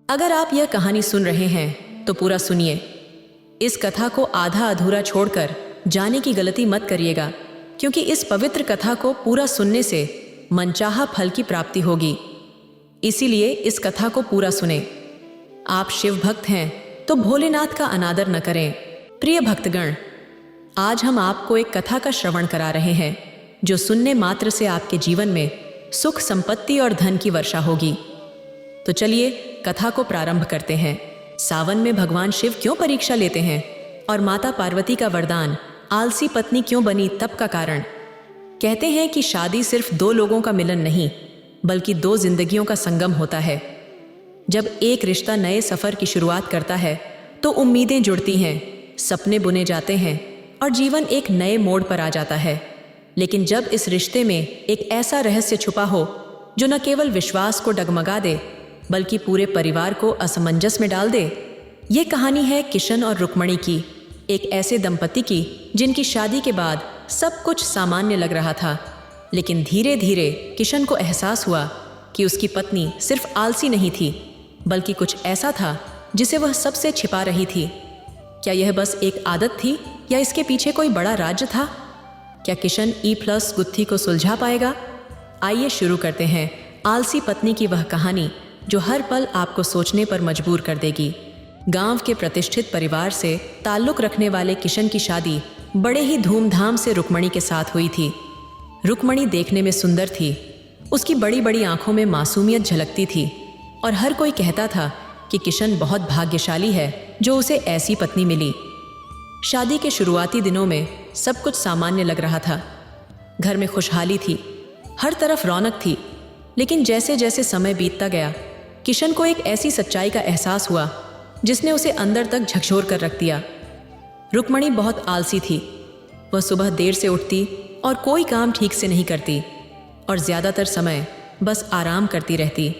अगर आप यह कहानी सुन रहे हैं तो पूरा सुनिए। इस कथा को आधा अधूरा छोड़कर जाने की गलती मत करिएगा, क्योंकि इस पवित्र कथा को पूरा सुनने से मनचाहा फल की प्राप्ति होगी। इसीलिए इस कथा को पूरा सुने। आप शिव भक्त हैं तो भोलेनाथ का अनादर न करें। प्रिय भक्तगण, आज हम आपको एक कथा का श्रवण करा रहे हैं जो सुनने मात्र से आपके जीवन में सुख, संपत्ति और धन की वर्षा होगी। तो चलिए कथा को प्रारंभ करते हैं। सावन में भगवान शिव क्यों परीक्षा लेते हैं और माता पार्वती का वरदान आलसी पत्नी क्यों बनी, तप का कारण। कहते हैं कि शादी सिर्फ दो लोगों का मिलन नहीं, बल्कि दो जिंदगियों का संगम होता है। जब एक रिश्ता नए सफर की शुरुआत करता है तो उम्मीदें जुड़ती हैं, सपने बुने जाते हैं और जीवन एक नए मोड़ पर आ जाता है। लेकिन जब इस रिश्ते में एक ऐसा रहस्य छुपा हो जो न केवल विश्वास को डगमगा दे, बल्कि पूरे परिवार को असमंजस में डाल दे। ये कहानी है किशन और रुक्मणी की, एक ऐसे दंपति की जिनकी शादी के बाद सब कुछ सामान्य लग रहा था। लेकिन धीरे धीरे किशन को एहसास हुआ कि उसकी पत्नी सिर्फ आलसी नहीं थी, बल्कि कुछ ऐसा था जिसे वह सबसे छिपा रही थी। क्या यह बस एक आदत थी या इसके पीछे कोई बड़ा राज था? क्या किशन E+ गुत्थी को सुलझा पाएगा? आइए शुरू करते हैं आलसी पत्नी की वह कहानी जो हर पल आपको सोचने पर मजबूर कर देगी। गांव के प्रतिष्ठित परिवार से ताल्लुक रखने वाले किशन की शादी बड़े ही धूमधाम से रुक्मणी के साथ हुई थी। रुक्मणी देखने में सुंदर थी, उसकी बड़ी बड़ी आंखों में मासूमियत झलकती थी और हर कोई कहता था कि किशन बहुत भाग्यशाली है जो उसे ऐसी पत्नी मिली। शादी के शुरुआती दिनों में सब कुछ सामान्य लग रहा था। घर में खुशहाली थी, हर तरफ रौनक थी। लेकिन जैसे जैसे समय बीतता गया, किशन को एक ऐसी सच्चाई का एहसास हुआ जिसने उसे अंदर तक झकझोर कर रख दिया। रुक्मणी बहुत आलसी थी। वह सुबह देर से उठती और कोई काम ठीक से नहीं करती और ज़्यादातर समय बस आराम करती रहती।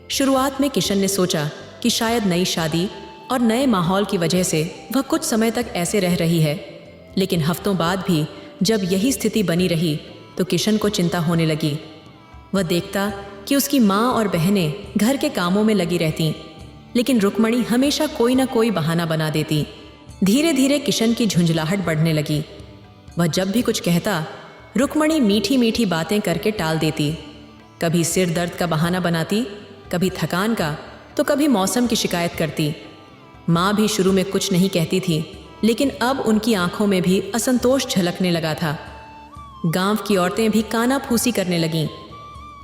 शुरुआत में किशन ने सोचा कि शायद नई शादी और नए माहौल की वजह से वह कुछ समय तक ऐसे रह रही है। लेकिन हफ्तों बाद भी जब यही स्थिति बनी रही तो किशन को चिंता होने लगी। वह देखता कि उसकी माँ और बहनें घर के कामों में लगी रहती, लेकिन रुक्मणी हमेशा कोई ना कोई बहाना बना देती। धीरे धीरे किशन की झुंझलाहट बढ़ने लगी। वह जब भी कुछ कहता, रुक्मणी मीठी मीठी बातें करके टाल देती। कभी सिर दर्द का बहाना बनाती, कभी थकान का, तो कभी मौसम की शिकायत करती। माँ भी शुरू में कुछ नहीं कहती थी, लेकिन अब उनकी आंखों में भी असंतोष झलकने लगा था। गांव की औरतें भी कानाफूसी करने लगीं।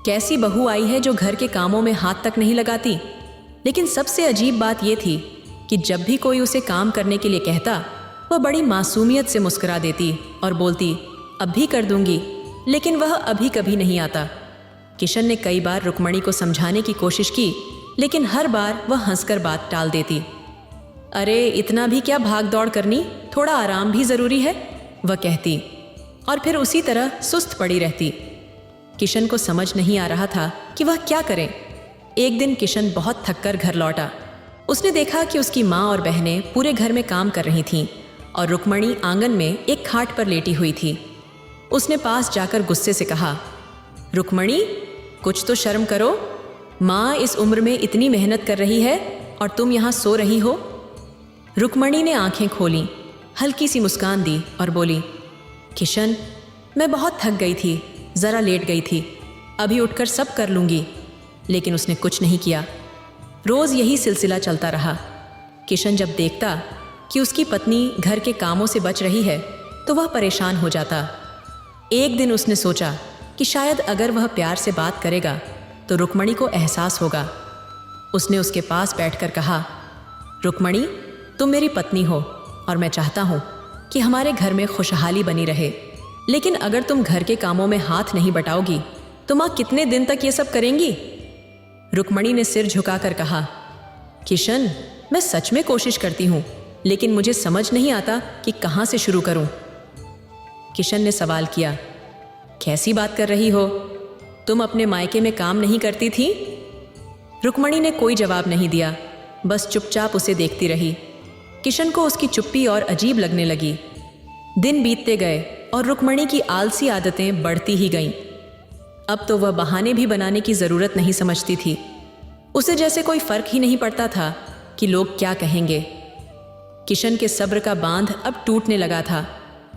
कैसी बहू आई है जो घर के कामों में हाथ तक नहीं लगाती। लेकिन सबसे अजीब बात यह थी कि जब भी कोई उसे काम करने के लिए कहता, वह बड़ी मासूमियत से मुस्कुरा देती और बोलती, अब भी कर दूंगी। लेकिन वह अभी कभी नहीं आता। किशन ने कई बार रुक्मणी को समझाने की कोशिश की, लेकिन हर बार वह हंसकर बात टाल देती। अरे इतना भी क्या भाग दौड़ करनी, थोड़ा आराम भी ज़रूरी है, वह कहती, और फिर उसी तरह सुस्त पड़ी रहती। किशन को समझ नहीं आ रहा था कि वह क्या करे। एक दिन किशन बहुत थककर घर लौटा। उसने देखा कि उसकी माँ और बहनें पूरे घर में काम कर रही थीं और रुक्मणी आंगन में एक खाट पर लेटी हुई थी। उसने पास जाकर गुस्से से कहा, रुक्मणी, कुछ तो शर्म करो। माँ इस उम्र में इतनी मेहनत कर रही है और तुम यहाँ सो रही हो। रुक्मणी ने आंखें खोलीं, हल्की सी मुस्कान दी और बोली, किशन, मैं बहुत थक गई थी, ज़रा लेट गई थी, अभी उठकर सब कर लूँगी। लेकिन उसने कुछ नहीं किया। रोज़ यही सिलसिला चलता रहा। किशन जब देखता कि उसकी पत्नी घर के कामों से बच रही है तो वह परेशान हो जाता। एक दिन उसने सोचा कि शायद अगर वह प्यार से बात करेगा तो रुक्मणी को एहसास होगा। उसने उसके पास बैठकर कहा, रुक्मणी, तुम मेरी पत्नी हो और मैं चाहता हूँ कि हमारे घर में खुशहाली बनी रहे। लेकिन अगर तुम घर के कामों में हाथ नहीं बटाओगी तो माँ कितने दिन तक ये सब करेंगी? रुक्मणी ने सिर झुकाकर कहा, किशन, मैं सच में कोशिश करती हूँ, लेकिन मुझे समझ नहीं आता कि कहाँ से शुरू करूँ। किशन ने सवाल किया, कैसी बात कर रही हो? तुम अपने मायके में काम नहीं करती थी? रुक्मणी ने कोई जवाब नहीं दिया, बस चुपचाप उसे देखती रही। किशन को उसकी चुप्पी और अजीब लगने लगी। दिन बीतते गए और रुक्मणी की आलसी आदतें बढ़ती ही गईं। अब तो वह बहाने भी बनाने की ज़रूरत नहीं समझती थी। उसे जैसे कोई फर्क ही नहीं पड़ता था कि लोग क्या कहेंगे। किशन के सब्र का बांध अब टूटने लगा था,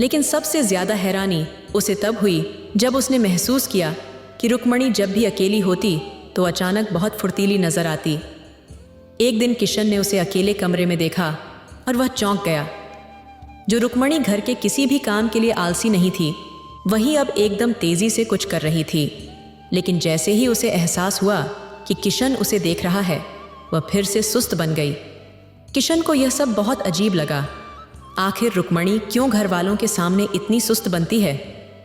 लेकिन सबसे ज्यादा हैरानी उसे तब हुई जब उसने महसूस किया कि रुक्मणी जब भी अकेली होती तो अचानक बहुत फुर्तीली नजर आती। एक दिन किशन ने उसे अकेले कमरे में देखा और वह चौंक गया। जो रुक्मणी घर के किसी भी काम के लिए आलसी नहीं थी, वही अब एकदम तेजी से कुछ कर रही थी। लेकिन जैसे ही उसे एहसास हुआ कि किशन उसे देख रहा है, वह फिर से सुस्त बन गई। किशन को यह सब बहुत अजीब लगा। आखिर रुक्मणी क्यों घर वालों के सामने इतनी सुस्त बनती है,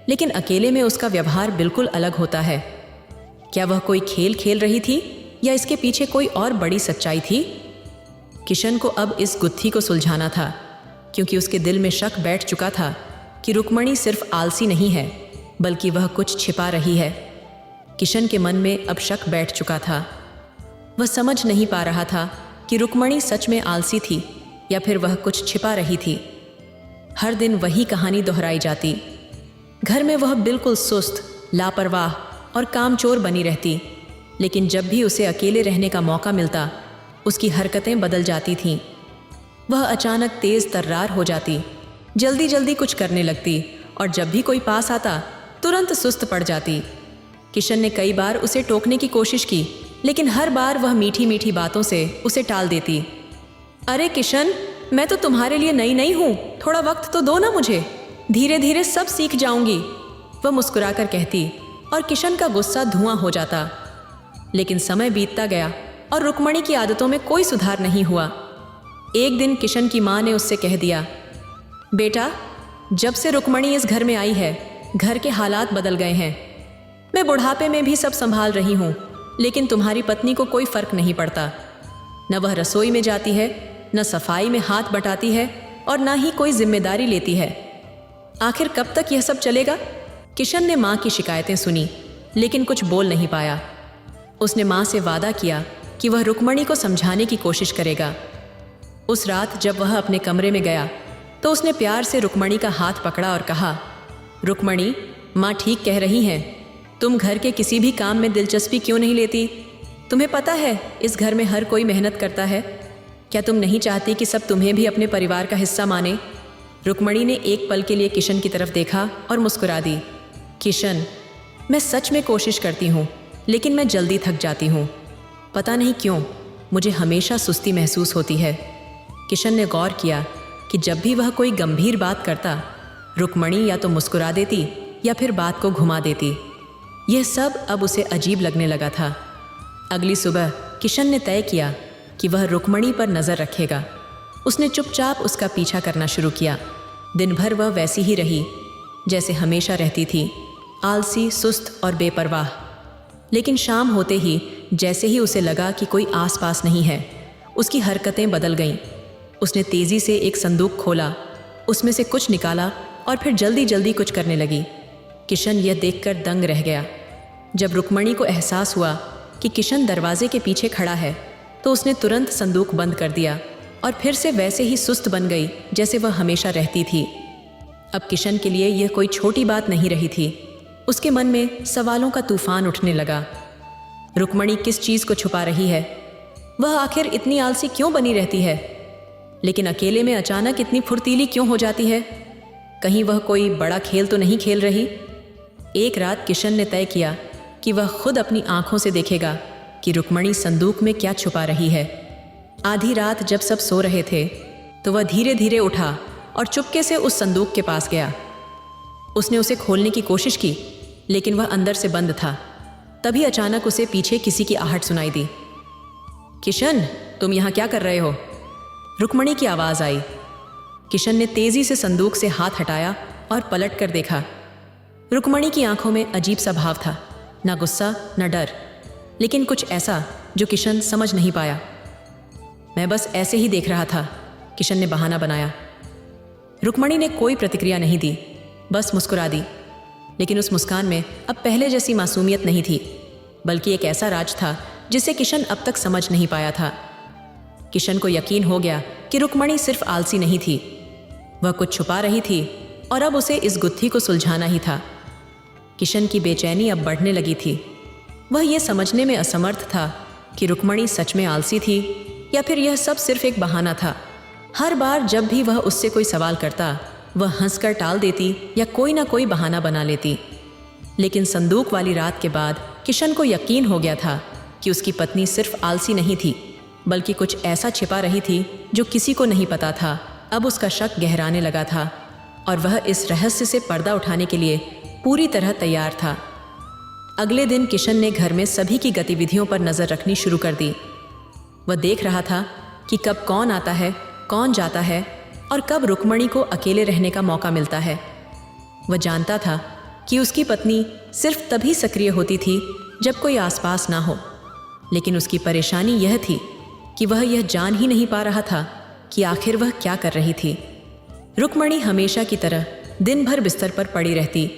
लेकिन अकेले में उसका व्यवहार बिल्कुल अलग होता है। क्या वह कोई खेल खेल रही थी या इसके पीछे कोई और बड़ी सच्चाई थी? किशन को अब इस गुत्थी को सुलझाना था, क्योंकि उसके दिल में शक बैठ चुका था कि रुक्मणी सिर्फ आलसी नहीं है, बल्कि वह कुछ छिपा रही है। किशन के मन में अब शक बैठ चुका था। वह समझ नहीं पा रहा था कि रुक्मणी सच में आलसी थी या फिर वह कुछ छिपा रही थी। हर दिन वही कहानी दोहराई जाती। घर में वह बिल्कुल सुस्त, लापरवाह और कामचोर बनी रहती, लेकिन जब भी उसे अकेले रहने का मौका मिलता, उसकी हरकतें बदल जाती थीं। वह अचानक तेज तर्रार हो जाती, जल्दी जल्दी कुछ करने लगती और जब भी कोई पास आता तुरंत सुस्त पड़ जाती। किशन ने कई बार उसे टोकने की कोशिश की, लेकिन हर बार वह मीठी मीठी बातों से उसे टाल देती। अरे किशन, मैं तो तुम्हारे लिए नई नहीं हूँ, थोड़ा वक्त तो दो ना मुझे, धीरे धीरे सब सीख जाऊंगी, वह मुस्कुराकर कहती और किशन का गुस्सा धुआं हो जाता। लेकिन समय बीतता गया और रुक्मणी की आदतों में कोई सुधार नहीं हुआ। एक दिन किशन की माँ ने उससे कह दिया, बेटा, जब से रुक्मणी इस घर में आई है, घर के हालात बदल गए हैं। मैं बुढ़ापे में भी सब संभाल रही हूँ, लेकिन तुम्हारी पत्नी को कोई फर्क नहीं पड़ता। न वह रसोई में जाती है, न सफाई में हाथ बटाती है और न ही कोई जिम्मेदारी लेती है। आखिर कब तक यह सब चलेगा? किशन ने माँ की शिकायतें सुनी, लेकिन कुछ बोल नहीं पाया। उसने माँ से वादा किया कि वह रुक्मणी को समझाने की कोशिश करेगा। उस रात जब वह अपने कमरे में गया तो उसने प्यार से रुक्मणी का हाथ पकड़ा और कहा, रुक्मणी, माँ ठीक कह रही हैं, तुम घर के किसी भी काम में दिलचस्पी क्यों नहीं लेती? तुम्हें पता है इस घर में हर कोई मेहनत करता है। क्या तुम नहीं चाहती कि सब तुम्हें भी अपने परिवार का हिस्सा माने? रुक्मणी ने एक पल के लिए किशन की तरफ देखा और मुस्कुरा दी। किशन, मैं सच में कोशिश करती हूँ, लेकिन मैं जल्दी थक जाती हूँ। पता नहीं क्यों मुझे हमेशा सुस्ती महसूस होती है। किशन ने गौर किया कि जब भी वह कोई गंभीर बात करता, रुक्मणी या तो मुस्कुरा देती या फिर बात को घुमा देती। यह सब अब उसे अजीब लगने लगा था। अगली सुबह किशन ने तय किया कि वह रुक्मणी पर नज़र रखेगा। उसने चुपचाप उसका पीछा करना शुरू किया। दिन भर वह वैसी ही रही जैसे हमेशा रहती थी, आलसी, सुस्त और बेपरवाह। लेकिन शाम होते ही जैसे ही उसे लगा कि कोई आसपास नहीं है, उसकी हरकतें बदल गईं। उसने तेज़ी से एक संदूक खोला, उसमें से कुछ निकाला और फिर जल्दी जल्दी कुछ करने लगी। किशन यह देखकर दंग रह गया। जब रुक्मणी को एहसास हुआ कि किशन दरवाजे के पीछे खड़ा है, तो उसने तुरंत संदूक बंद कर दिया और फिर से वैसे ही सुस्त बन गई जैसे वह हमेशा रहती थी। अब किशन के लिए यह कोई छोटी बात नहीं रही थी। उसके मन में सवालों का तूफान उठने लगा। रुक्मणी किस चीज़ को छुपा रही है? वह आखिर इतनी आलसी क्यों बनी रहती है? लेकिन अकेले में अचानक इतनी फुर्तीली क्यों हो जाती है? कहीं वह कोई बड़ा खेल तो नहीं खेल रही? एक रात किशन ने तय किया कि वह खुद अपनी आंखों से देखेगा कि रुक्मणी संदूक में क्या छुपा रही है। आधी रात जब सब सो रहे थे, तो वह धीरे धीरे उठा और चुपके से उस संदूक के पास गया। उसने उसे खोलने की कोशिश की, लेकिन वह अंदर से बंद था। तभी अचानक उसे पीछे किसी की आहट सुनाई दी। किशन, तुम यहाँ क्या कर रहे हो? रुक्मणी की आवाज़ आई। किशन ने तेज़ी से संदूक से हाथ हटाया और पलट कर देखा। रुक्मणी की आंखों में अजीब सा भाव था, न गुस्सा न डर, लेकिन कुछ ऐसा जो किशन समझ नहीं पाया। मैं बस ऐसे ही देख रहा था, किशन ने बहाना बनाया। रुक्मणी ने कोई प्रतिक्रिया नहीं दी, बस मुस्कुरा दी। लेकिन उस मुस्कान में अब पहले जैसी मासूमियत नहीं थी, बल्कि एक ऐसा राज था जिसे किशन अब तक समझ नहीं पाया था। किशन को यकीन हो गया कि रुक्मणी सिर्फ आलसी नहीं थी, वह कुछ छुपा रही थी और अब उसे इस गुत्थी को सुलझाना ही था। किशन की बेचैनी अब बढ़ने लगी थी। वह ये समझने में असमर्थ था कि रुक्मणी सच में आलसी थी या फिर यह सब सिर्फ एक बहाना था। हर बार जब भी वह उससे कोई सवाल करता, वह हंसकर टाल देती या कोई ना कोई बहाना बना लेती। लेकिन संदूक वाली रात के बाद किशन को यकीन हो गया था कि उसकी पत्नी सिर्फ आलसी नहीं थी, बल्कि कुछ ऐसा छिपा रही थी जो किसी को नहीं पता था। अब उसका शक गहराने लगा था और वह इस रहस्य से पर्दा उठाने के लिए पूरी तरह तैयार था। अगले दिन किशन ने घर में सभी की गतिविधियों पर नज़र रखनी शुरू कर दी। वह देख रहा था कि कब कौन आता है, कौन जाता है और कब रुक्मणी को अकेले रहने का मौका मिलता है। वह जानता था कि उसकी पत्नी सिर्फ तभी सक्रिय होती थी जब कोई आसपास ना हो, लेकिन उसकी परेशानी यह थी कि वह यह जान ही नहीं पा रहा था कि आखिर वह क्या कर रही थी। रुक्मणी हमेशा की तरह दिन भर बिस्तर पर पड़ी रहती,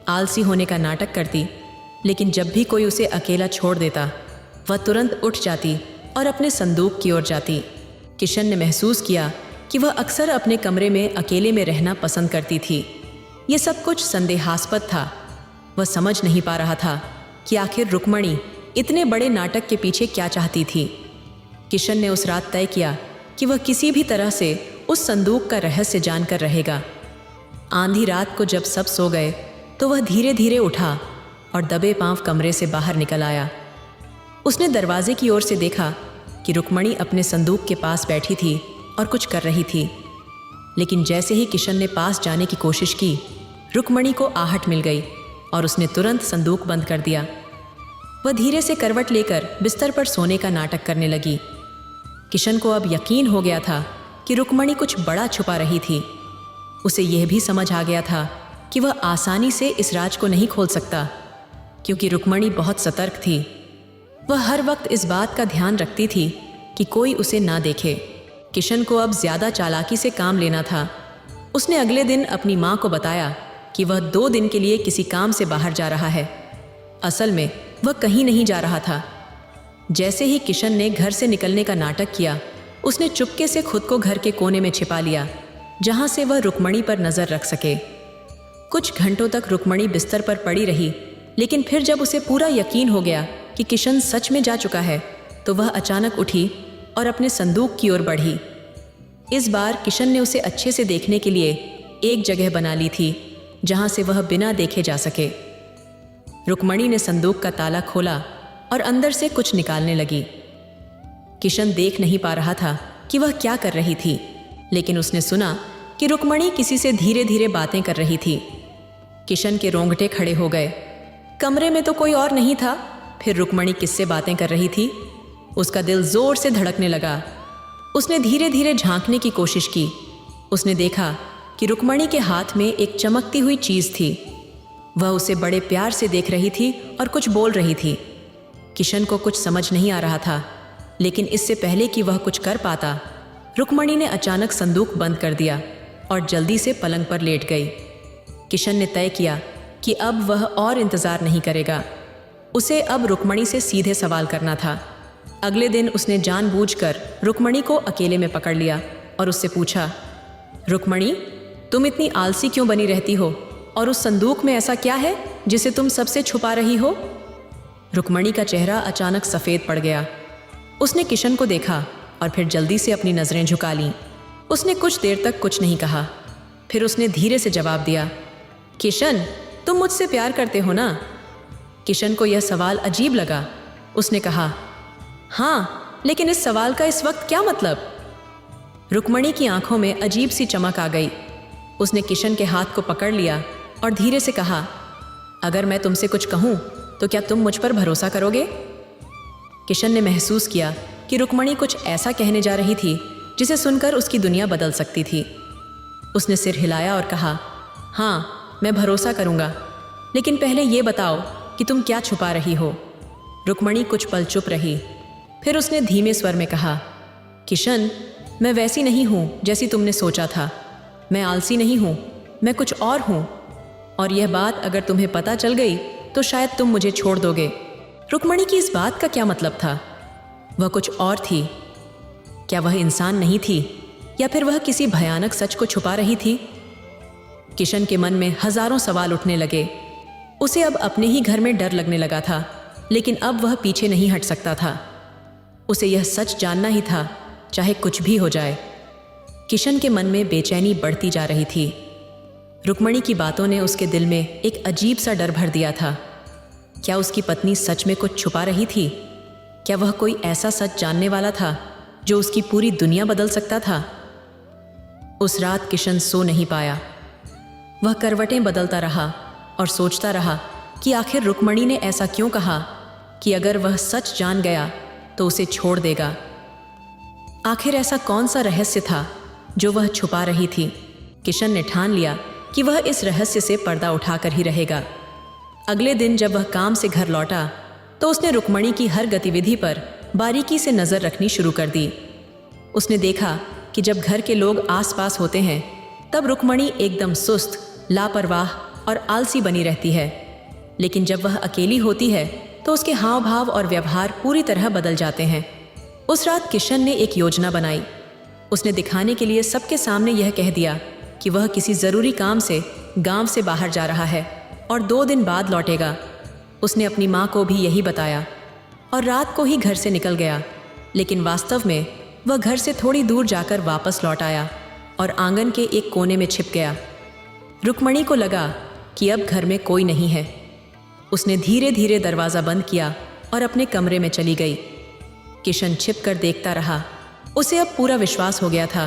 आलसी होने का नाटक करती, लेकिन जब भी कोई उसे अकेला छोड़ देता, वह तुरंत उठ जाती और अपने संदूक की ओर जाती। किशन ने महसूस किया कि वह अक्सर अपने कमरे में अकेले में रहना पसंद करती थी। ये सब कुछ संदेहास्पद था। वह समझ नहीं पा रहा था कि आखिर रुक्मणी इतने बड़े नाटक के पीछे क्या चाहती थी। किशन ने उस रात तय किया कि वह किसी भी तरह से उस संदूक का रहस्य जानकर रहेगा। आंधी रात को जब सब सो गए तो वह धीरे धीरे उठा और दबे पांव कमरे से बाहर निकल आया। उसने दरवाजे की ओर से देखा कि रुक्मणी अपने संदूक के पास बैठी थी और कुछ कर रही थी। लेकिन जैसे ही किशन ने पास जाने की कोशिश की, रुक्मणी को आहट मिल गई और उसने तुरंत संदूक बंद कर दिया। वह धीरे से करवट लेकर बिस्तर पर सोने का नाटक करने लगी। किशन को अब यकीन हो गया था कि रुक्मणी कुछ बड़ा छुपा रही थी। उसे यह भी समझ आ गया था कि वह आसानी से इस राज को नहीं खोल सकता, क्योंकि रुक्मणी बहुत सतर्क थी। वह हर वक्त इस बात का ध्यान रखती थी कि कोई उसे ना देखे। किशन को अब ज़्यादा चालाकी से काम लेना था। उसने अगले दिन अपनी माँ को बताया कि वह 2 दिन के लिए किसी काम से बाहर जा रहा है। असल में वह कहीं नहीं जा रहा था। जैसे ही किशन ने घर से निकलने का नाटक किया, उसने चुपके से खुद को घर के कोने में छिपा लिया, जहाँ से वह रुक्मणी पर नज़र रख सके। कुछ घंटों तक रुक्मणी बिस्तर पर पड़ी रही, लेकिन फिर जब उसे पूरा यकीन हो गया कि किशन सच में जा चुका है, तो वह अचानक उठी और अपने संदूक की ओर बढ़ी। इस बार किशन ने उसे अच्छे से देखने के लिए एक जगह बना ली थी जहां से वह बिना देखे जा सके। रुक्मणी ने संदूक का ताला खोला और अंदर से कुछ निकालने लगी। किशन देख नहीं पा रहा था कि वह क्या कर रही थी, लेकिन उसने सुना कि रुक्मणी किसी से धीरे धीरे बातें कर रही थी। किशन के रोंगटे खड़े हो गए। कमरे में तो कोई और नहीं था, फिर रुक्मणी किससे बातें कर रही थी? उसका दिल जोर से धड़कने लगा। उसने धीरे धीरे झांकने की कोशिश की। उसने देखा कि रुक्मणी के हाथ में एक चमकती हुई चीज थी। वह उसे बड़े प्यार से देख रही थी और कुछ बोल रही थी। किशन को कुछ समझ नहीं आ रहा था, लेकिन इससे पहले कि वह कुछ कर पाता, रुक्मणी ने अचानक संदूक बंद कर दिया और जल्दी से पलंग पर लेट गई। किशन ने तय किया कि अब वह और इंतजार नहीं करेगा। उसे अब रुक्मणी से सीधे सवाल करना था। अगले दिन उसने जानबूझकर रुक्मणी को अकेले में पकड़ लिया और उससे पूछा, रुक्मणी, तुम इतनी आलसी क्यों बनी रहती हो, और उस संदूक में ऐसा क्या है जिसे तुम सबसे छुपा रही हो? रुक्मणी का चेहरा अचानक सफ़ेद पड़ गया। उसने किशन को देखा और फिर जल्दी से अपनी नज़रें झुका लीं। उसने कुछ देर तक कुछ नहीं कहा। फिर उसने धीरे से जवाब दिया, किशन, तुम मुझसे प्यार करते हो ना? किशन को यह सवाल अजीब लगा। उसने कहा, हाँ, लेकिन इस सवाल का इस वक्त क्या मतलब? रुक्मणी की आंखों में अजीब सी चमक आ गई। उसने किशन के हाथ को पकड़ लिया और धीरे से कहा, अगर मैं तुमसे कुछ कहूँ तो क्या तुम मुझ पर भरोसा करोगे? किशन ने महसूस किया कि रुक्मणी कुछ ऐसा कहने जा रही थी जिसे सुनकर उसकी दुनिया बदल सकती थी। उसने सिर हिलाया और कहा, हाँ, मैं भरोसा करूँगा, लेकिन पहले ये बताओ कि तुम क्या छुपा रही हो? रुक्मणी कुछ पल चुप रही। फिर उसने धीमे स्वर में कहा, किशन, मैं वैसी नहीं हूँ जैसी तुमने सोचा था। मैं आलसी नहीं हूँ, मैं कुछ और हूँ, और यह बात अगर तुम्हें पता चल गई तो शायद तुम मुझे छोड़ दोगे। रुक्मणी की इस बात का क्या मतलब था? वह कुछ और थी। क्या वह इंसान नहीं थी, या फिर वह किसी भयानक सच को छुपा रही थी? किशन के मन में हजारों सवाल उठने लगे। उसे अब अपने ही घर में डर लगने लगा था, लेकिन अब वह पीछे नहीं हट सकता था। उसे यह सच जानना ही था, चाहे कुछ भी हो जाए। किशन के मन में बेचैनी बढ़ती जा रही थी। रुक्मणी की बातों ने उसके दिल में एक अजीब सा डर भर दिया था। क्या उसकी पत्नी सच में कुछ छुपा रही थी? क्या वह कोई ऐसा सच जानने वाला था जो उसकी पूरी दुनिया बदल सकता था? उस रात किशन सो नहीं पाया। वह करवटें बदलता रहा और सोचता रहा कि आखिर रुक्मणी ने ऐसा क्यों कहा कि अगर वह सच जान गया तो उसे छोड़ देगा। आखिर ऐसा कौन सा रहस्य था जो वह छुपा रही थी? किशन ने ठान लिया कि वह इस रहस्य से पर्दा उठाकर ही रहेगा। अगले दिन जब वह काम से घर लौटा तो उसने रुक्मणी की हर गतिविधि पर बारीकी से नज़र रखनी शुरू कर दी। उसने देखा कि जब घर के लोग आसपास होते हैं तब रुक्मणी एकदम सुस्त, लापरवाह और आलसी बनी रहती है, लेकिन जब वह अकेली होती है तो उसके हाव भाव और व्यवहार पूरी तरह बदल जाते हैं। उस रात किशन ने एक योजना बनाई। उसने दिखाने के लिए सबके सामने यह कह दिया कि वह किसी ज़रूरी काम से गांव से बाहर जा रहा है और 2 दिन बाद लौटेगा। उसने अपनी माँ को भी यही बताया और रात को ही घर से निकल गया, लेकिन वास्तव में वह घर से थोड़ी दूर जाकर वापस लौट आया और आंगन के एक कोने में छिप गया। रुक्मणी को लगा कि अब घर में कोई नहीं है। उसने धीरे धीरे दरवाज़ा बंद किया और अपने कमरे में चली गई। किशन छिप कर देखता रहा। उसे अब पूरा विश्वास हो गया था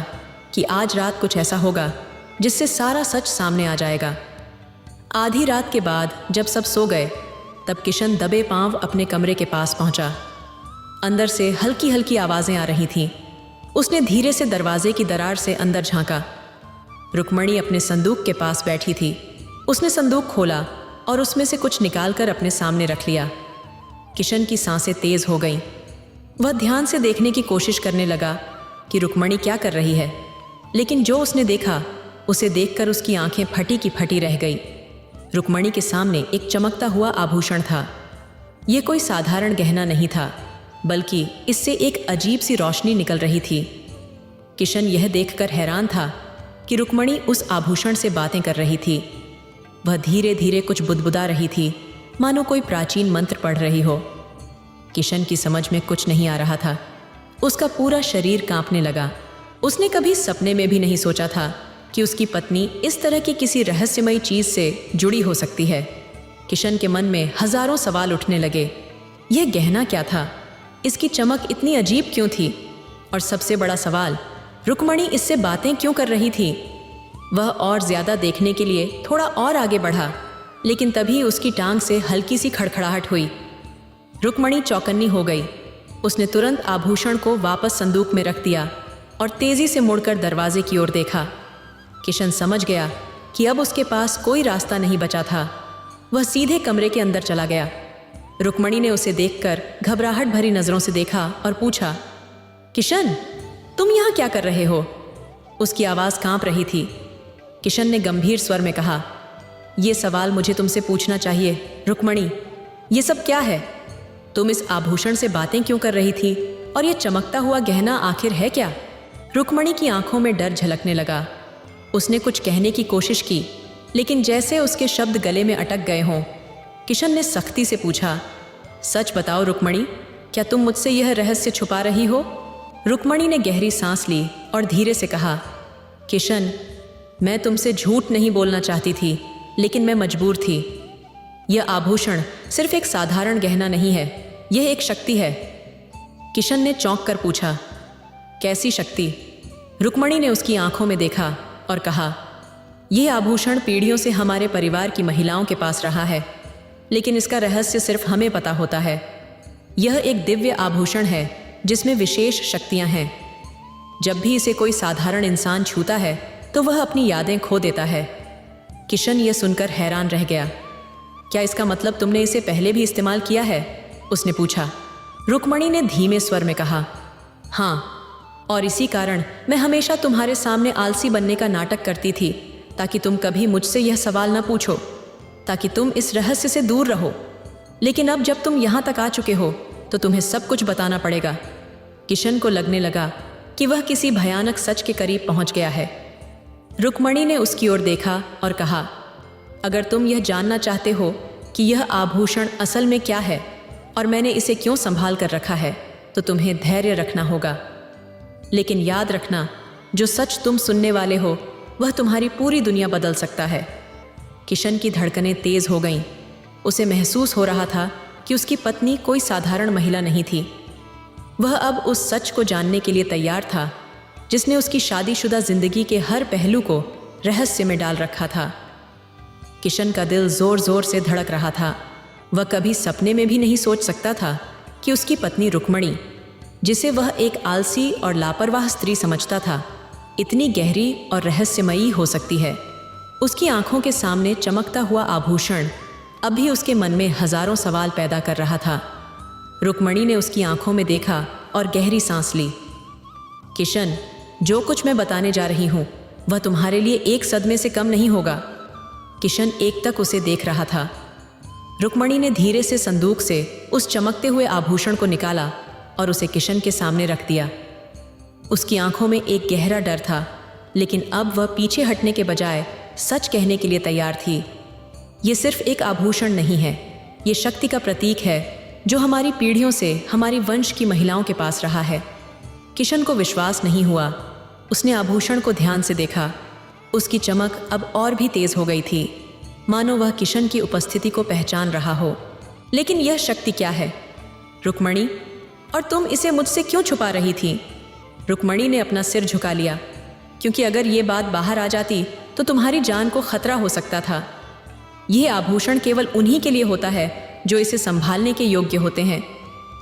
कि आज रात कुछ ऐसा होगा जिससे सारा सच सामने आ जाएगा। आधी रात के बाद जब सब सो गए तब किशन दबे पांव अपने कमरे के पास पहुंचा। अंदर से हल्की हल्की आवाज़ें आ रही थीं। उसने धीरे से दरवाजे की दरार से अंदर झांका। रुक्मणी अपने संदूक के पास बैठी थी। उसने संदूक खोला और उसमें से कुछ निकालकर अपने सामने रख लिया। किशन की सांसें तेज हो गईं। वह ध्यान से देखने की कोशिश करने लगा कि रुक्मणी क्या कर रही है, लेकिन जो उसने देखा उसे देखकर उसकी आंखें फटी की फटी रह गई। रुक्मणी के सामने एक चमकता हुआ आभूषण था। यह कोई साधारण गहना नहीं था, बल्कि इससे एक अजीब सी रोशनी निकल रही थी। किशन यह देखकर हैरान था कि रुक्मणी उस आभूषण से बातें कर रही थी। वह धीरे धीरे कुछ बुदबुदा रही थी, मानो कोई प्राचीन मंत्र पढ़ रही हो। किशन की समझ में कुछ नहीं आ रहा था। उसका पूरा शरीर कांपने लगा। उसने कभी सपने में भी नहीं सोचा था कि उसकी पत्नी इस तरह की किसी रहस्यमयी चीज से जुड़ी हो सकती है। किशन के मन में हजारों सवाल उठने लगे। यह गहना क्या था? इसकी चमक इतनी अजीब क्यों थी? और सबसे बड़ा सवाल, रुक्मणी इससे बातें क्यों कर रही थी? वह और ज्यादा देखने के लिए थोड़ा और आगे बढ़ा, लेकिन तभी उसकी टांग से हल्की सी खड़खड़ाहट हुई। रुक्मणी चौकन्नी हो गई। उसने तुरंत आभूषण को वापस संदूक में रख दिया और तेजी से मुड़कर दरवाजे की ओर देखा। किशन समझ गया कि अब उसके पास कोई रास्ता नहीं बचा था। वह सीधे कमरे के अंदर चला गया। रुक्मणी ने उसे देखकर घबराहट भरी नजरों से देखा और पूछा, किशन, तुम यहाँ क्या कर रहे हो? उसकी आवाज़ कांप रही थी। किशन ने गंभीर स्वर में कहा, ये सवाल मुझे तुमसे पूछना चाहिए रुक्मणी। ये सब क्या है? तुम इस आभूषण से बातें क्यों कर रही थी? और ये चमकता हुआ गहना आखिर है क्या? रुक्मणी की आंखों में डर झलकने लगा। उसने कुछ कहने की कोशिश की, लेकिन जैसे उसके शब्द गले में अटक गए हों। किशन ने सख्ती से पूछा, सच बताओ रुक्मणी, क्या तुम मुझसे यह रहस्य छुपा रही हो? रुक्मणी ने गहरी सांस ली और धीरे से कहा, किशन, मैं तुमसे झूठ नहीं बोलना चाहती थी, लेकिन मैं मजबूर थी। यह आभूषण सिर्फ एक साधारण गहना नहीं है, यह एक शक्ति है। किशन ने चौंक कर पूछा, कैसी शक्ति? रुक्मणी ने उसकी आंखों में देखा और कहा, यह आभूषण पीढ़ियों से हमारे परिवार की महिलाओं के पास रहा है, लेकिन इसका रहस्य सिर्फ हमें पता होता है। यह एक दिव्य आभूषण है जिसमें विशेष शक्तियां हैं। जब भी इसे कोई साधारण इंसान छूता है तो वह अपनी यादें खो देता है। किशन यह सुनकर हैरान रह गया। क्या इसका मतलब तुमने इसे पहले भी इस्तेमाल किया है? उसने पूछा। रुक्मणी ने धीमे स्वर में कहा, हाँ, और इसी कारण मैं हमेशा तुम्हारे सामने आलसी बनने का नाटक करती थी, ताकि तुम कभी मुझसे यह सवाल ना पूछो, ताकि तुम इस रहस्य से दूर रहो। लेकिन अब जब तुम यहाँ तक आ चुके हो तो तुम्हें सब कुछ बताना पड़ेगा। किशन को लगने लगा कि वह किसी भयानक सच के करीब पहुंच गया है। रुक्मणी ने उसकी ओर देखा और कहा, अगर तुम यह जानना चाहते हो कि यह आभूषण असल में क्या है और मैंने इसे क्यों संभाल कर रखा है, तो तुम्हें धैर्य रखना होगा। लेकिन याद रखना, जो सच तुम सुनने वाले हो वह तुम्हारी पूरी दुनिया बदल सकता है। किशन की धड़कनें तेज हो गईं। उसे महसूस हो रहा था कि उसकी पत्नी कोई साधारण महिला नहीं थी। वह अब उस सच को जानने के लिए तैयार था जिसने उसकी शादीशुदा जिंदगी के हर पहलू को रहस्य में डाल रखा था। किशन का दिल जोर जोर से धड़क रहा था। वह कभी सपने में भी नहीं सोच सकता था कि उसकी पत्नी रुक्मणी, जिसे वह एक आलसी और लापरवाह स्त्री समझता था, इतनी गहरी और रहस्यमयी हो सकती है। उसकी आंखों के सामने चमकता हुआ आभूषण अब भी उसके मन में हजारों सवाल पैदा कर रहा था। रुक्मणी ने उसकी आंखों में देखा और गहरी सांस ली। किशन, जो कुछ मैं बताने जा रही हूं वह तुम्हारे लिए एक सदमे से कम नहीं होगा। किशन एकटक उसे देख रहा था। रुक्मणी ने धीरे से संदूक से उस चमकते हुए आभूषण को निकाला और उसे किशन के सामने रख दिया। उसकी आंखों में एक गहरा डर था, लेकिन अब वह पीछे हटने के बजाय सच कहने के लिए तैयार थी। ये सिर्फ एक आभूषण नहीं है, ये शक्ति का प्रतीक है जो हमारी पीढ़ियों से हमारी वंश की महिलाओं के पास रहा है। किशन को विश्वास नहीं हुआ। उसने आभूषण को ध्यान से देखा। उसकी चमक अब और भी तेज हो गई थी, मानो वह किशन की उपस्थिति को पहचान रहा हो। लेकिन यह शक्ति क्या है? रुक्मणी, और तुम इसे मुझसे क्यों छुपा रही थी? रुक्मणी ने अपना सिर झुका लिया, क्योंकि अगर ये बात बाहर आ जाती तो तुम्हारी जान को खतरा हो सकता था। यह आभूषण केवल उन्हीं के लिए होता है जो इसे संभालने के योग्य होते हैं,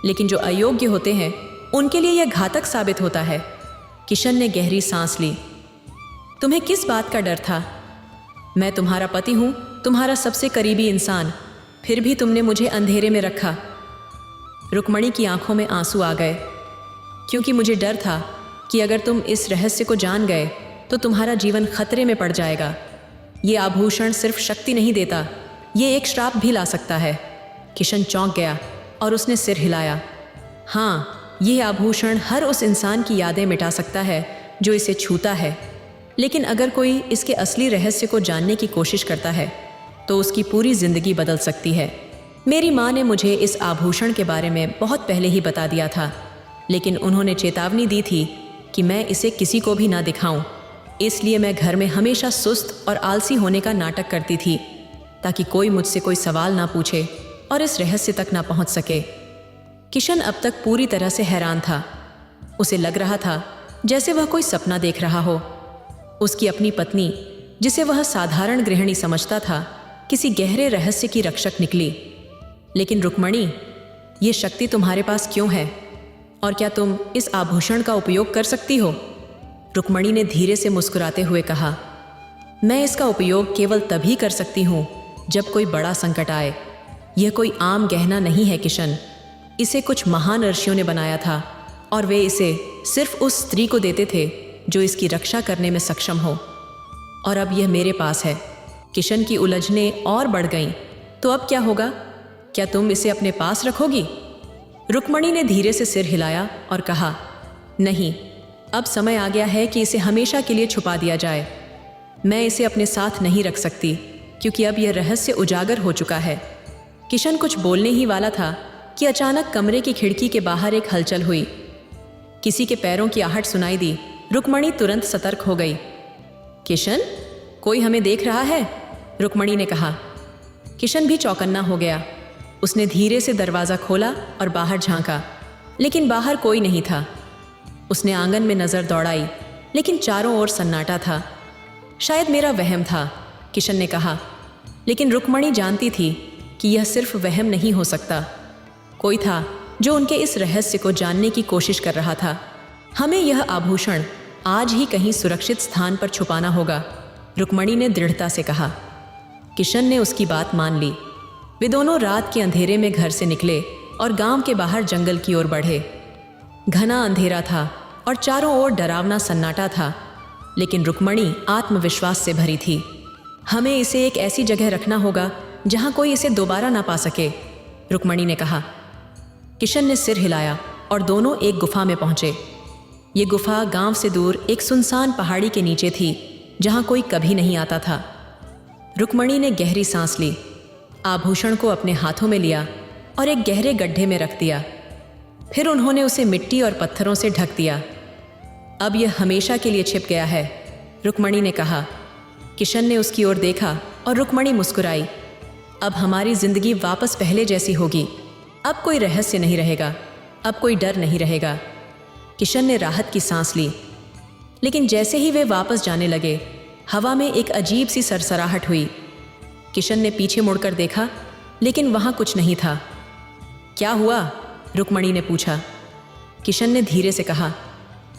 लेकिन जो अयोग्य होते हैं उनके लिए यह घातक साबित होता है। किशन ने गहरी सांस ली। तुम्हें किस बात का डर था? मैं तुम्हारा पति हूं, तुम्हारा सबसे करीबी इंसान, फिर भी तुमने मुझे अंधेरे में रखा। रुक्मणी की आंखों में आंसू आ गए, क्योंकि मुझे डर था कि अगर तुम इस रहस्य को जान गए तो तुम्हारा जीवन खतरे में पड़ जाएगा। ये आभूषण सिर्फ शक्ति नहीं देता, ये एक श्राप भी ला सकता है। किशन चौंक गया और उसने सिर हिलाया। हाँ, यह आभूषण हर उस इंसान की यादें मिटा सकता है जो इसे छूता है, लेकिन अगर कोई इसके असली रहस्य को जानने की कोशिश करता है तो उसकी पूरी जिंदगी बदल सकती है। मेरी माँ ने मुझे इस आभूषण के बारे में बहुत पहले ही बता दिया था, लेकिन उन्होंने चेतावनी दी थी कि मैं इसे किसी को भी ना दिखाऊं। इसलिए मैं घर में हमेशा सुस्त और आलसी होने का नाटक करती थी, ताकि कोई मुझसे कोई सवाल ना पूछे और इस रहस्य तक ना पहुंच सके। किशन अब तक पूरी तरह से हैरान था। उसे लग रहा था जैसे वह कोई सपना देख रहा हो। उसकी अपनी पत्नी, जिसे वह साधारण गृहिणी समझता था, किसी गहरे रहस्य की रक्षक निकली। लेकिन रुक्मणी, ये शक्ति तुम्हारे पास क्यों है? और क्या तुम इस आभूषण का उपयोग कर सकती हो? रुक्मणी ने धीरे से मुस्कुराते हुए कहा, मैं इसका उपयोग केवल तभी कर सकती हूँ जब कोई बड़ा संकट आए। यह कोई आम गहना नहीं है किशन। इसे कुछ महान ऋषियों ने बनाया था और वे इसे सिर्फ उस स्त्री को देते थे जो इसकी रक्षा करने में सक्षम हो। और अब यह मेरे पास है। किशन की उलझनें और बढ़ गईं। तो अब क्या होगा? क्या तुम इसे अपने पास रखोगी? रुक्मणी ने धीरे से सिर हिलाया और कहा, नहीं, अब समय आ गया है कि इसे हमेशा के लिए छुपा दिया जाए। मैं इसे अपने साथ नहीं रख सकती, क्योंकि अब यह रहस्य उजागर हो चुका है। किशन कुछ बोलने ही वाला था कि अचानक कमरे की खिड़की के बाहर एक हलचल हुई। किसी के पैरों की आहट सुनाई दी। रुक्मणी तुरंत सतर्क हो गई। किशन, कोई हमें देख रहा है? रुक्मणी ने कहा। किशन भी चौकन्ना हो गया। उसने धीरे से दरवाज़ा खोला और बाहर झांका, लेकिन बाहर कोई नहीं था। उसने आंगन में नज़र दौड़ाई, लेकिन चारों ओर सन्नाटा था। शायद मेरा वहम था, किशन ने कहा। लेकिन रुक्मणी जानती थी कि यह सिर्फ वहम नहीं हो सकता। कोई था जो उनके इस रहस्य को जानने की कोशिश कर रहा था। हमें यह आभूषण आज ही कहीं सुरक्षित स्थान पर छुपाना होगा, रुक्मणी ने दृढ़ता से कहा। किशन ने उसकी बात मान ली। वे दोनों रात के अंधेरे में घर से निकले और गांव के बाहर जंगल की ओर बढ़े। घना अंधेरा था और चारों ओर डरावना सन्नाटा था, लेकिन रुक्मणी आत्मविश्वास से भरी थी। हमें इसे एक ऐसी जगह रखना होगा जहां कोई इसे दोबारा ना पा सके, रुक्मणी ने कहा। किशन ने सिर हिलाया और दोनों एक गुफा में पहुंचे। ये गुफा गांव से दूर एक सुनसान पहाड़ी के नीचे थी, जहां कोई कभी नहीं आता था। रुक्मणी ने गहरी सांस ली, आभूषण को अपने हाथों में लिया और एक गहरे गड्ढे में रख दिया। फिर उन्होंने उसे मिट्टी और पत्थरों से ढक दिया। अब यह हमेशा के लिए छिप गया है, रुक्मणी ने कहा। किशन ने उसकी ओर देखा और रुक्मणी मुस्कुराई। अब हमारी जिंदगी वापस पहले जैसी होगी। अब कोई रहस्य नहीं रहेगा, अब कोई डर नहीं रहेगा। किशन ने राहत की सांस ली। लेकिन जैसे ही वे वापस जाने लगे, हवा में एक अजीब सी सरसराहट हुई। किशन ने पीछे मुड़कर देखा, लेकिन वहां कुछ नहीं था। क्या हुआ? रुक्मणी ने पूछा। किशन ने धीरे से कहा,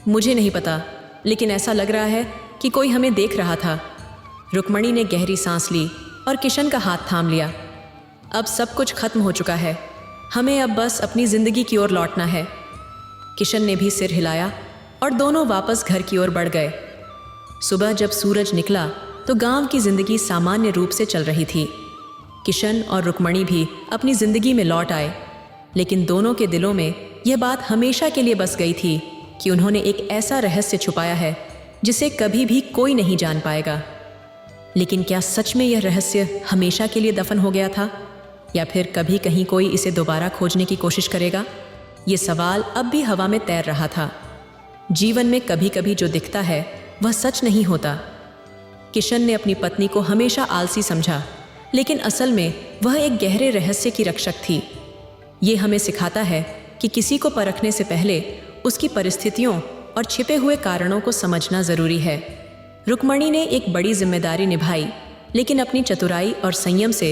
मुझे नहीं पता, लेकिन ऐसा लग रहा है कि कोई हमें देख रहा था। रुक्मणी ने गहरी सांस ली और किशन का हाथ थाम लिया। अब सब कुछ खत्म हो चुका है, हमें अब बस अपनी जिंदगी की ओर लौटना है। किशन ने भी सिर हिलाया और दोनों वापस घर की ओर बढ़ गए। सुबह जब सूरज निकला तो गांव की जिंदगी सामान्य रूप से चल रही थी। किशन और रुक्मणी भी अपनी जिंदगी में लौट आए, लेकिन दोनों के दिलों में यह बात हमेशा के लिए बस गई थी कि उन्होंने एक ऐसा रहस्य छुपाया है जिसे कभी भी कोई नहीं जान पाएगा। लेकिन क्या सच में यह रहस्य हमेशा के लिए दफन हो गया था, या फिर कभी कहीं कोई इसे दोबारा खोजने की कोशिश करेगा? ये सवाल अब भी हवा में तैर रहा था। जीवन में कभी कभी जो दिखता है वह सच नहीं होता। किशन ने अपनी पत्नी को हमेशा आलसी समझा, लेकिन असल में वह एक गहरे रहस्य की रक्षक थी। ये हमें सिखाता है कि किसी को परखने से पहले उसकी परिस्थितियों और छिपे हुए कारणों को समझना जरूरी है। रुक्मणी ने एक बड़ी जिम्मेदारी निभाई, लेकिन अपनी चतुराई और संयम से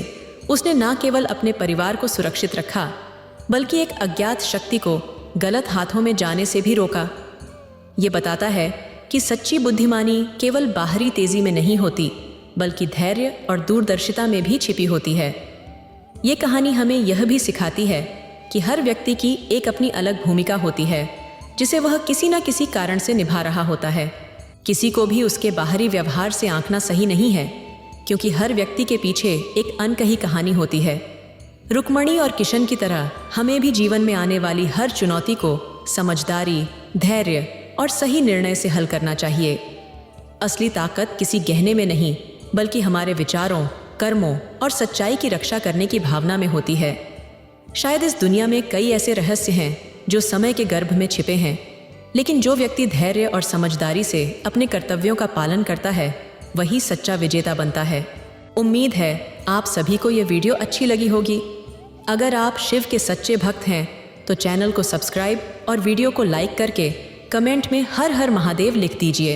उसने न केवल अपने परिवार को सुरक्षित रखा, बल्कि एक अज्ञात शक्ति को गलत हाथों में जाने से भी रोका। ये बताता है कि सच्ची बुद्धिमानी केवल बाहरी तेजी में नहीं होती, बल्कि धैर्य और दूरदर्शिता में भी छिपी होती है। ये कहानी हमें यह भी सिखाती है कि हर व्यक्ति की एक अपनी अलग भूमिका होती है, जिसे वह किसी न किसी कारण से निभा रहा होता है। किसी को भी उसके बाहरी व्यवहार से आंकना सही नहीं है, क्योंकि हर व्यक्ति के पीछे एक अनकही कहानी होती है। रुक्मणी और किशन की तरह हमें भी जीवन में आने वाली हर चुनौती को समझदारी, धैर्य और सही निर्णय से हल करना चाहिए। असली ताकत किसी गहने में नहीं, बल्कि हमारे विचारों, कर्मों और सच्चाई की रक्षा करने की भावना में होती है। शायद इस दुनिया में कई ऐसे रहस्य हैं जो समय के गर्भ में छिपे हैं, लेकिन जो व्यक्ति धैर्य और समझदारी से अपने कर्तव्यों का पालन करता है, वही सच्चा विजेता बनता है। उम्मीद है आप सभी को यह वीडियो अच्छी लगी होगी। अगर आप शिव के सच्चे भक्त हैं तो चैनल को सब्सक्राइब और वीडियो को लाइक करके कमेंट में हर हर महादेव लिख दीजिए।